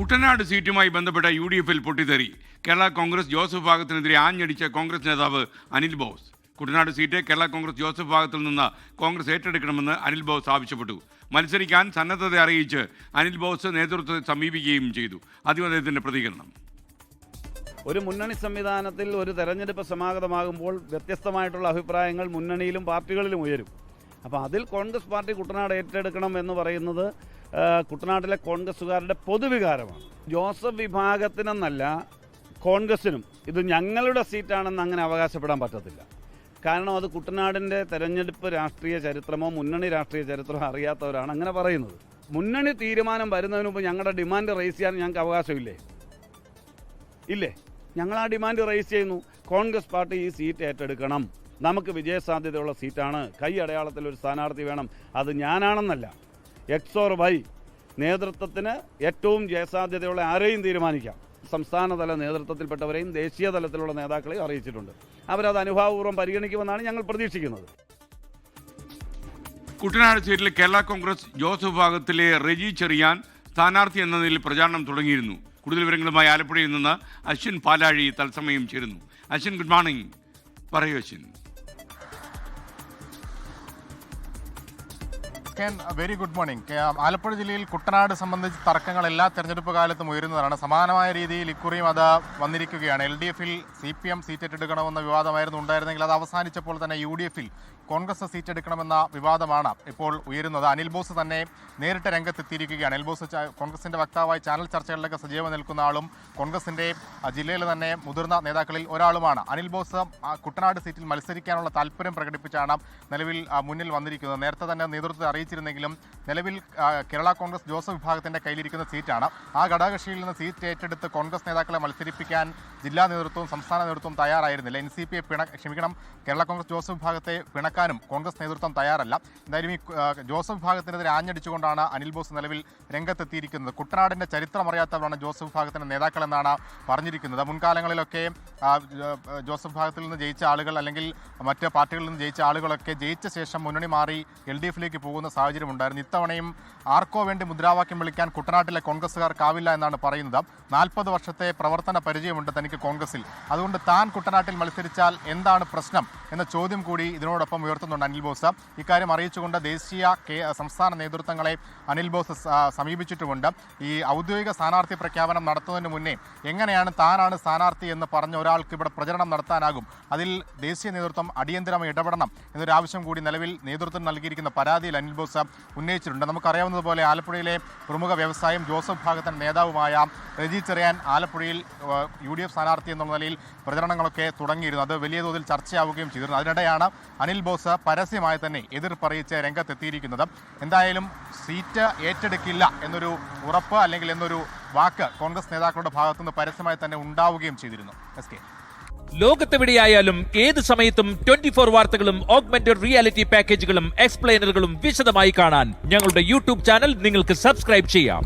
കുട്ടനാട് സീറ്റുമായി ബന്ധപ്പെട്ട UDF-ൽ പൊട്ടിത്തെറി. കേരള കോൺഗ്രസ് ജോസഫ് ഭാഗത്തിനെതിരെ ആഞ്ഞടിച്ച കോൺഗ്രസ് നേതാവ് Anil boss. Kuttanad seat Kerala Congress Joseph ഭാഗത്തിൽ നിന്ന് കോൺഗ്രസ് ഏറ്റെടുക്കണമെന്ന് അനിൽ ബോസ് ആവശ്യപ്പെട്ടു. മത്സരിക്കാൻ സന്നദ്ധത അറിയിച്ച് അനിൽ ബോസ് നേതൃത്വത്തെ സമീപിക്കുകയും ചെയ്തു. ആദ്യം അദ്ദേഹത്തിൻ്റെ പ്രതികരണം. ഒരു മുന്നണി സംവിധാനത്തിൽ ഒരു തെരഞ്ഞെടുപ്പ് സമാഗതമാകുമ്പോൾ വ്യത്യസ്തമായിട്ടുള്ള അഭിപ്രായങ്ങൾ മുന്നണിയിലും പാർട്ടികളിലും ഉയരും. അപ്പോൾ അതിൽ കോൺഗ്രസ് പാർട്ടി കുട്ടനാട് ഏറ്റെടുക്കണം എന്ന് പറയുന്നത് കുട്ടനാട്ടിലെ കോൺഗ്രസ്സുകാരുടെ പൊതുവികാരമാണ്. ജോസഫ് വിഭാഗത്തിനെന്നല്ല കോൺഗ്രസിനും ഇത് ഞങ്ങളുടെ സീറ്റാണെന്ന് അങ്ങനെ അവകാശപ്പെടാൻ പറ്റത്തില്ല. കാരണം അത് കുട്ടനാടിൻ്റെ തെരഞ്ഞെടുപ്പ് രാഷ്ട്രീയ ചരിത്രമോ മുന്നണി രാഷ്ട്രീയ ചരിത്രമോ അറിയാത്തവരാണ് അങ്ങനെ പറയുന്നത്. മുന്നണി തീരുമാനം വരുന്നതിന് മുമ്പ് ഞങ്ങളുടെ ഡിമാൻഡ് റേസ് ചെയ്യാൻ ഞങ്ങൾക്ക് അവകാശമില്ലേ? ഇല്ലേ? ഞങ്ങൾ ആ ഡിമാൻഡ് റേസ് ചെയ്യുന്നു. കോൺഗ്രസ് പാർട്ടി ഈ സീറ്റ് ഏറ്റെടുക്കണം, നമുക്ക് വിജയസാധ്യതയുള്ള സീറ്റാണ്, കൈ അടയാളത്തിൽ ഒരു സ്ഥാനാർത്ഥി വേണം, അത് ഞാനാണെന്നല്ല, എക്സ് ഓർ വൈ നേതൃത്വത്തിന് ഏറ്റവും ജയസാധ്യതയുള്ള ആരെയും തീരുമാനിക്കാം. സംസ്ഥാനതല നേതൃത്വത്തിൽപ്പെട്ടവരെയും ദേശീയ തലത്തിലുള്ള നേതാക്കളെയും അറിയിച്ചിട്ടുണ്ട്. അവരത് അനുഭാവപൂർവ്വം പരിഗണിക്കുമെന്നാണ് ഞങ്ങൾ പ്രതീക്ഷിക്കുന്നത്. കുട്ടനാട് സീറ്റിൽ കേരള കോൺഗ്രസ് ജോസഫ് വിഭാഗത്തിലെ റെജി ചെറിയാൻ സ്ഥാനാർത്ഥി എന്ന നിലയിൽ പ്രചാരണം തുടങ്ങിയിരുന്നു. കൂടുതൽ വിവരങ്ങളുമായി ആലപ്പുഴയിൽ നിന്ന് അശ്വിൻ പാലാഴി തത്സമയം ചേരുന്നു. Ashwin, good morning. പറയൂ Ashwin. Very good morning. Alappuzha ജില്ലയിൽ കുട്ടനാട് സംബന്ധിച്ച് തർക്കങ്ങൾ എല്ലാ തെരഞ്ഞെടുപ്പ് കാലത്തും ഉയരുന്നതാണ്. സമാനമായ രീതിയിൽ ഇക്കുറിയും അത് വന്നിരിക്കുകയാണ്. LDF-ൽ CPM സീറ്റ് ഏറ്റെടുക്കണമെന്ന വിവാദമായിരുന്നു ഉണ്ടായിരുന്നെങ്കിൽ അത് അവസാനിച്ചപ്പോൾ തന്നെ UDF-ൽ കോൺഗ്രസ് സീറ്റ് എടുക്കണമെന്ന വിവാദമാണ് ഇപ്പോൾ ഉയരുന്നത്. അനിൽ ബോസ് തന്നെ നേരിട്ട് രംഗത്തെത്തിയിരിക്കുകയാണ്. അനിൽ ബോസ് കോൺഗ്രസിൻ്റെ വക്താവായി ചാനൽ ചർച്ചകളിലൊക്കെ സജീവം നിൽക്കുന്ന ആളും കോൺഗ്രസിൻ്റെ ജില്ലയിലെ തന്നെ മുതിർന്ന നേതാക്കളിൽ ഒരാളുമാണ്. അനിൽ ബോസ് കുട്ടനാട് സീറ്റിൽ മത്സരിക്കാനുള്ള താല്പര്യം പ്രകടിപ്പിച്ചാണ് നിലവിൽ മുന്നിൽ വന്നിരിക്കുന്നത്. നേരത്തെ തന്നെ നേതൃത്വത്തെ അറിയിച്ചിരുന്നെങ്കിലും നിലവിൽ കേരള കോൺഗ്രസ് ജോസഫ് വിഭാഗത്തിൻ്റെ കയ്യിലിരിക്കുന്ന സീറ്റാണ്. ആ ഘടകകക്ഷിയിൽ നിന്ന് സീറ്റ് ഏറ്റെടുത്ത് കോൺഗ്രസ് നേതാക്കളെ മത്സരിപ്പിക്കാൻ ജില്ലാ നേതൃത്വവും സംസ്ഥാന നേതൃത്വവും തയ്യാറായിരുന്നില്ല. NCP-യെ കേരള കോൺഗ്രസ് ജോസഫ് വിഭാഗത്തെ പിണക്കാനും കോൺഗ്രസ് നേതൃത്വം തയ്യാറല്ല. എന്തായാലും ഈ ജോസഫ് വിഭാഗത്തിനെതിരെ ആഞ്ഞടിച്ചുകൊണ്ടാണ് അനിൽ ബോസ് നിലവിൽ രംഗത്തെത്തിയിരിക്കുന്നത്. കുട്ടനാടിൻ്റെ ചരിത്രം അറിയാത്തവരാണ് ജോസഫ് വിഭാഗത്തിൻ്റെ നേതാക്കളെന്നാണ് പറഞ്ഞിരിക്കുന്നത്. മുൻകാലങ്ങളിലൊക്കെ ജോസഫ് വിഭാഗത്തിൽ നിന്ന് ജയിച്ച ആളുകൾ അല്ലെങ്കിൽ മറ്റ് പാർട്ടികളിൽ നിന്ന് ജയിച്ച ആളുകളൊക്കെ ജയിച്ച ശേഷം മുന്നണി മാറി LDF-ലേക്ക് പോകുന്ന സാഹചര്യം ഉണ്ടായിരുന്നു. ഇത്തവണയും ആർക്കോ വേണ്ടി മുദ്രാവാക്യം വിളിക്കാൻ കുട്ടനാട്ടിലെ കോൺഗ്രസ്സുകാർക്കാവില്ല എന്നാണ് പറയുന്നത്. 40 വർഷത്തെ പ്രവർത്തന പരിചയമുണ്ട് തനിക്ക് കോൺഗ്രസിൽ. അതുകൊണ്ട് താൻ കുട്ടനാട്ടിൽ മത്സരിച്ചാൽ എന്താണ് പ്രശ്നം എന്ന ചോദ്യം കൂടി ഇതിനോടൊപ്പം ഉയർത്തുന്നുണ്ട് അനിൽ ബോസ്. ഇക്കാര്യം അറിയിച്ചുകൊണ്ട് ദേശീയ സംസ്ഥാന നേതൃത്വങ്ങളെ അനിൽ ബോസ് സമീപിച്ചിട്ടുമുണ്ട്. ഈ ഔദ്യോഗിക സ്ഥാനാർത്ഥി പ്രഖ്യാപനം നടത്തുന്നതിന് മുന്നേ എങ്ങനെയാണ് താനാണ് സ്ഥാനാർത്ഥി എന്ന് പറഞ്ഞ ഒരാൾക്ക് ഇവിടെ പ്രചരണം നടത്താനാകും? അതിൽ ദേശീയ നേതൃത്വം അടിയന്തരമായി ഇടപെടണം എന്നൊരു ആവശ്യം കൂടി നിലവിൽ നേതൃത്വം നൽകിയിരിക്കുന്ന പരാതിയിൽ അനിൽ ബോസ് ഉന്നയിച്ചിട്ടുണ്ട്. നമുക്കറിയാവുന്നതുപോലെ ആലപ്പുഴയിലെ പ്രമുഖ വ്യവസായം ജോസഫ് വിഭാഗത്തിൻ്റെ നേതാവുമായ റെജി ചെറിയാൻ ആലപ്പുഴയിൽ UDF സ്ഥാനാർത്ഥി എന്നുള്ള നിലയിൽ പ്രചരണങ്ങളൊക്കെ തുടങ്ങിയിരുന്നു. അത് വലിയ തോതിൽ ചർച്ചയാവുകയും ചെയ്തിരുന്നു. അതിനിടെയാണ് അനിൽ ബോസ് പരസ്യമായി തന്നെ എതിർപ്പറിയിച്ച് രംഗത്തെത്തിയിരിക്കുന്നത്. എന്തായാലും സീറ്റ് ഏറ്റെടുക്കില്ല എന്നൊരു ഉറപ്പ് അല്ലെങ്കിൽ എന്നൊരു വാക്ക് കോൺഗ്രസ് നേതാക്കളുടെ ഭാഗത്തുനിന്ന് പരസ്യമായി തന്നെ ഉണ്ടാവുകയും ചെയ്തിരുന്നു. ലോകത്തെവിടെയായാലും ഏത് സമയത്തും 24 വാർത്തകളും ഓഗ്മെന്റഡ് റിയാലിറ്റി പാക്കേജുകളും എക്സ്പ്ലെയിനറുകളും വിശദമായി കാണാൻ ഞങ്ങളുടെ YouTube ചാനൽ നിങ്ങൾക്ക് സബ്സ്ക്രൈബ് ചെയ്യാം.